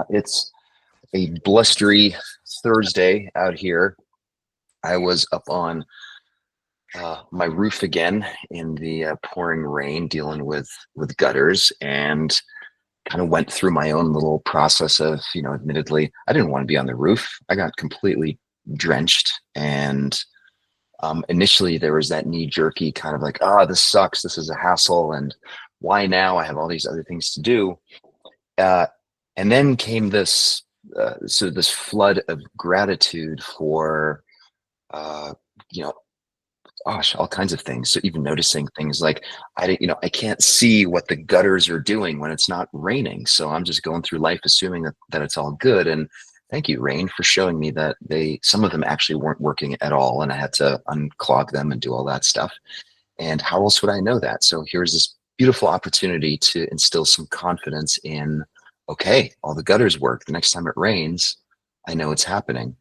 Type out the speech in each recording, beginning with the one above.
It's a blustery Thursday out here. I was up on my roof again in the pouring rain, dealing with gutters, and kind of went through my own little process of, admittedly, I didn't want to be on the roof. I got completely drenched, and initially there was that knee jerky kind of like, this sucks. This is a hassle, and why now? I have all these other things to do. Uh, and then came this flood of gratitude for, uh, you know, gosh, all kinds of things. So even noticing things like I can't see what the gutters are doing when it's not raining. So I'm just going through life assuming that it's all good. And thank you, rain, for showing me that some of them actually weren't working at all, and I had to unclog them and do all that stuff. And how else would I know that? So here's this beautiful opportunity to instill some confidence in, okay, all the gutters work. The next time it rains, I know it's happening.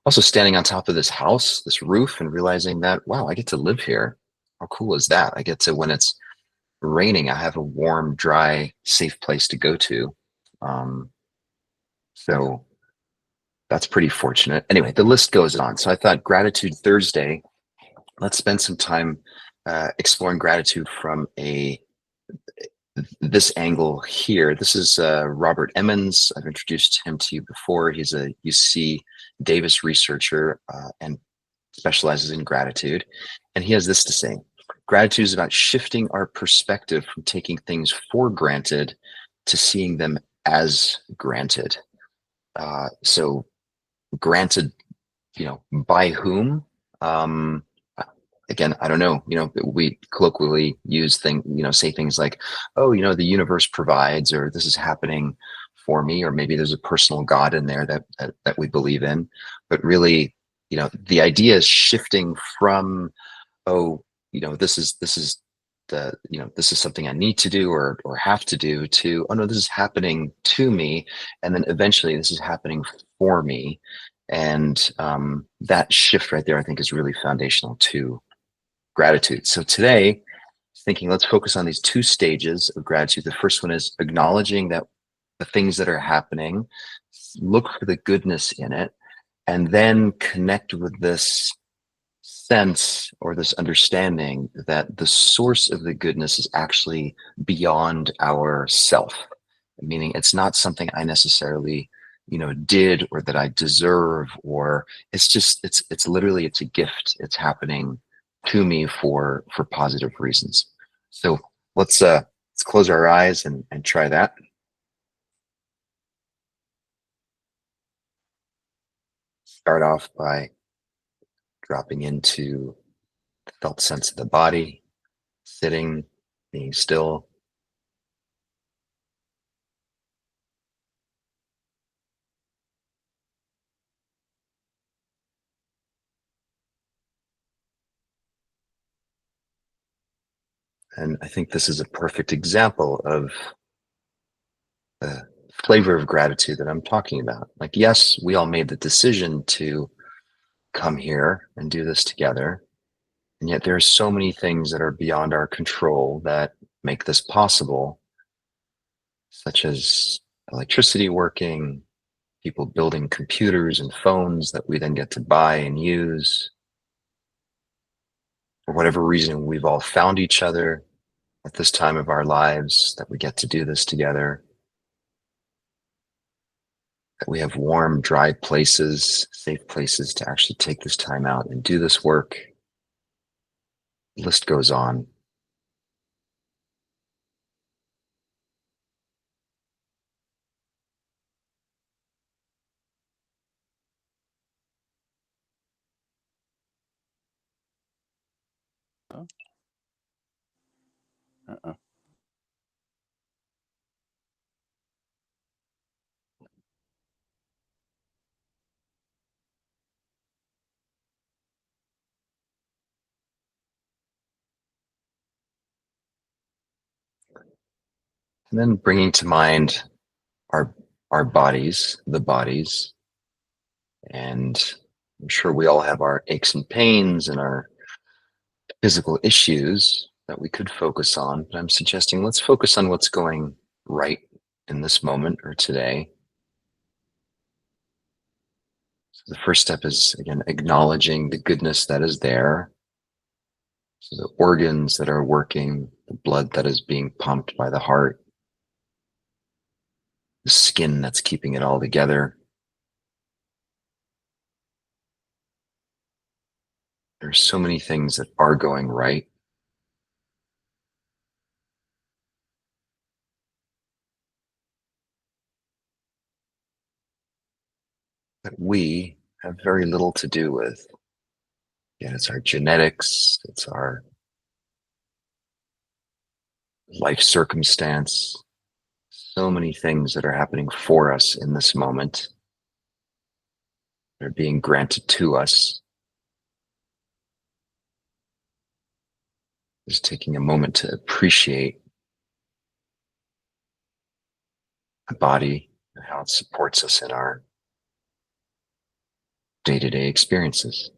Also standing on top of this house, this roof, and realizing that, wow, I get to live here. How cool is that? I get to, when it's raining, I have a warm, dry, safe place to go to. So that's pretty fortunate. Anyway, the list goes on. So I thought Gratitude Thursday, let's spend some time exploring gratitude from this angle here. This is Robert Emmons. I've introduced him to you before. He's a UC Davis researcher and specializes in gratitude. And he has this to say: gratitude is about shifting our perspective from taking things for granted to seeing them as granted. So granted, by whom? Again, I don't know. We colloquially say things like, oh, the universe provides, or this is happening for me, or maybe there's a personal God in there that we believe in. But really, the idea is shifting from, oh, this is this is something I need to do or have to do, to, oh no, this is happening to me, and then eventually this is happening for me. And that shift right there, I think, is really foundational to gratitude. So today, thinking, let's focus on these two stages of gratitude. The first one is acknowledging that the things that are happening, look for the goodness in it, and then connect with this sense or this understanding that the source of the goodness is actually beyond our self. Meaning it's not something I necessarily did, or that I deserve, or it's literally, it's a gift. It's happening to me for positive reasons. So let's close our eyes and try that. Start off by dropping into the felt sense of the body, sitting, being still. And I think this is a perfect example of the flavor of gratitude that I'm talking about. Like, yes, we all made the decision to come here and do this together. And yet there are so many things that are beyond our control that make this possible, such as electricity working, people building computers and phones that we then get to buy and use. For whatever reason, we've all found each other at this time of our lives, that we get to do this together, that we have warm, dry places, safe places to actually take this time out and do this work. The list goes on. Uh-uh. And then bringing to mind our bodies, the bodies. And I'm sure we all have our aches and pains and our physical issues that we could focus on, but I'm suggesting let's focus on what's going right in this moment or today. So the first step is, again, acknowledging the goodness that is there. So the organs that are working, the blood that is being pumped by the heart, the skin that's keeping it all together. There's so many things that are going right. That we have very little to do with. Again, it's our genetics, it's our life circumstance, so many things that are happening for us in this moment. They're being granted to us. Just taking a moment to appreciate the body and how it supports us in our day-to-day experiences.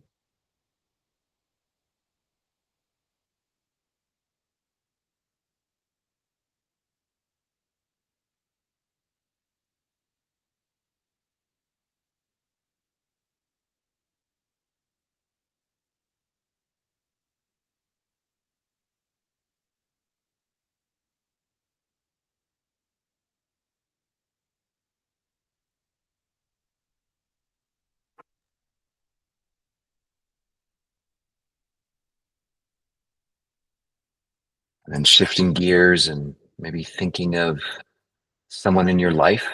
And then shifting gears and maybe thinking of someone in your life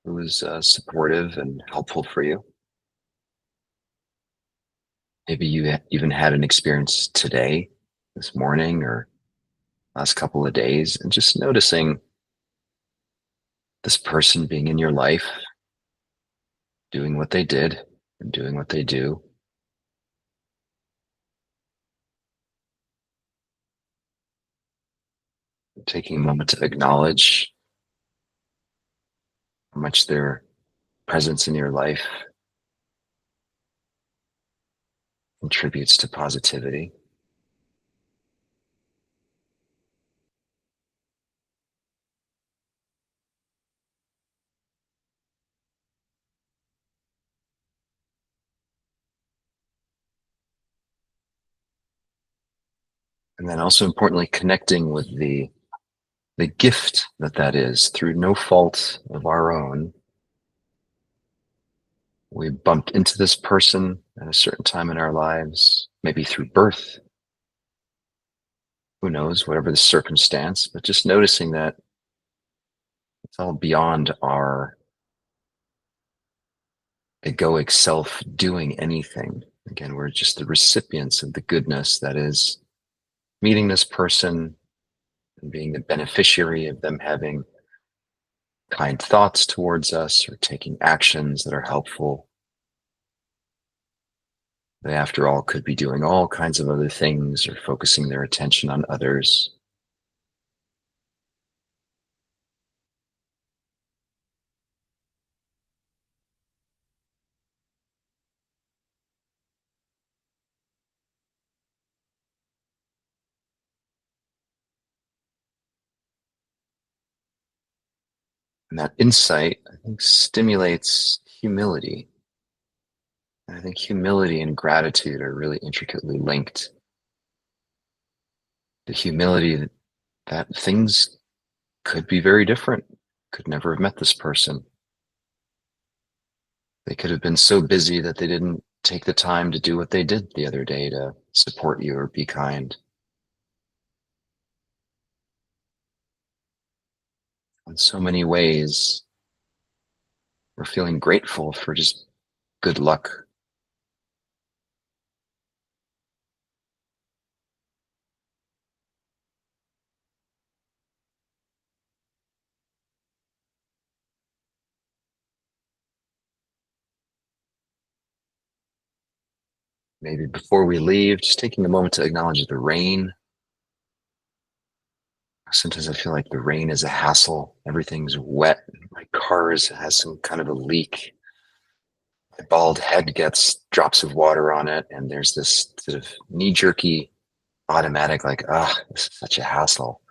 who is supportive and helpful for you. Maybe you even had an experience today, this morning, or last couple of days, and just noticing this person being in your life, doing what they did and doing what they do. Taking a moment to acknowledge how much their presence in your life contributes to positivity. And then also importantly, connecting with the gift that is through no fault of our own. We bumped into this person at a certain time in our lives, maybe through birth, who knows, whatever the circumstance, but just noticing that it's all beyond our egoic self doing anything. Again, we're just the recipients of the goodness that is meeting this person and being the beneficiary of them having kind thoughts towards us or taking actions that are helpful. They, after all, could be doing all kinds of other things or focusing their attention on others. And that insight, I think, stimulates humility. And I think humility and gratitude are really intricately linked. The humility that things could be very different, could never have met this person. They could have been so busy that they didn't take the time to do what they did the other day to support you or be kind. In so many ways, we're feeling grateful for just good luck. Maybe before we leave, just taking a moment to acknowledge the rain. Sometimes I feel like the rain is a hassle. Everything's wet. My car has some kind of a leak. My bald head gets drops of water on it, and there's this sort of knee-jerky automatic, like, this is such a hassle.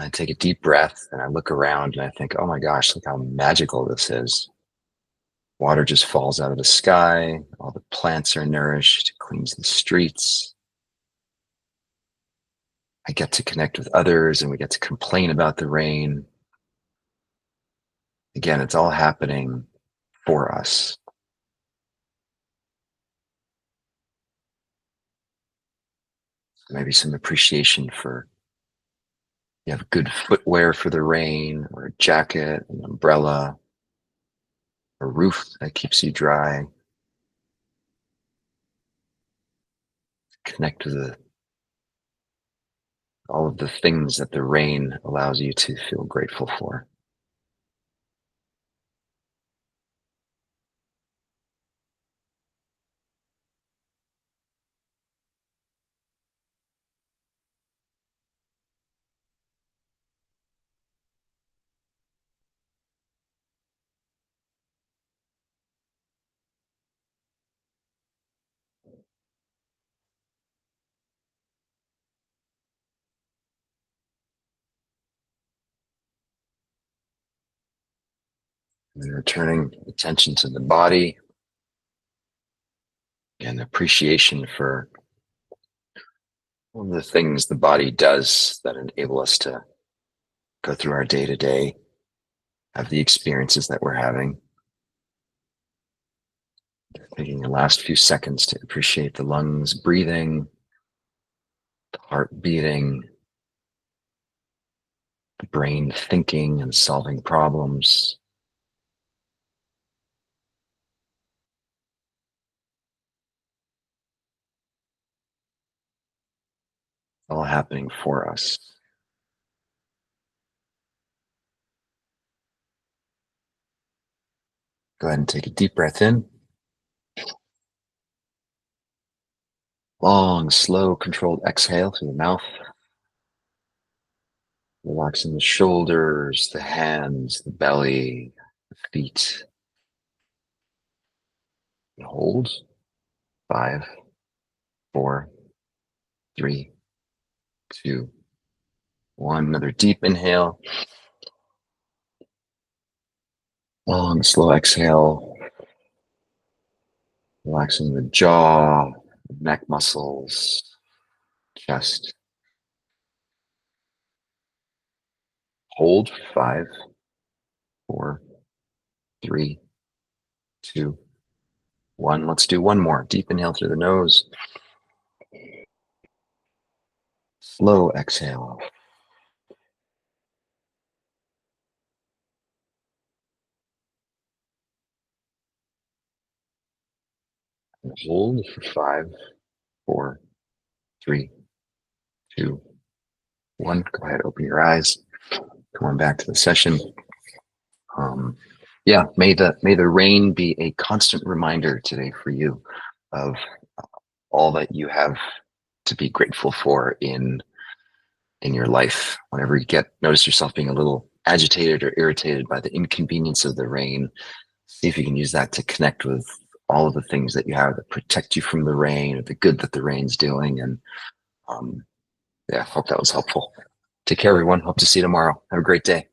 I take a deep breath and I look around and I think, oh my gosh, look how magical this is. Water just falls out of the sky. All the plants are nourished, cleans the streets. I get to connect with others and we get to complain about the rain. Again, it's all happening for us. Maybe some appreciation for you have good footwear for the rain, or a jacket, an umbrella, a roof that keeps you dry. Connect with all of the things that the rain allows you to feel grateful for. And returning attention to the body and appreciation for all the things the body does that enable us to go through our day to day, have the experiences that we're having. Taking the last few seconds to appreciate the lungs breathing, the heart beating, the brain thinking and solving problems. All happening for us. Go ahead and take a deep breath in. Long, slow, controlled exhale through the mouth. Relaxing the shoulders, the hands, the belly, the feet. And hold. 5, 4, 3, 2, 1. Another deep inhale. Long, slow exhale. Relaxing the jaw, neck muscles, chest. Hold. 5, 4, 3, 2, 1. Let's do one more. Deep inhale through the nose. Slow exhale. And hold for 5, 4, 3, 2, 1. Go ahead, open your eyes. Come on back to the session. Yeah, may the rain be a constant reminder today for you of all that you have to be grateful for in your life. Whenever you notice yourself being a little agitated or irritated by the inconvenience of the rain, see if you can use that to connect with all of the things that you have that protect you from the rain, or the good that the rain's doing. And yeah, hope that was helpful. Take care, everyone. Hope to see you tomorrow. Have a great day.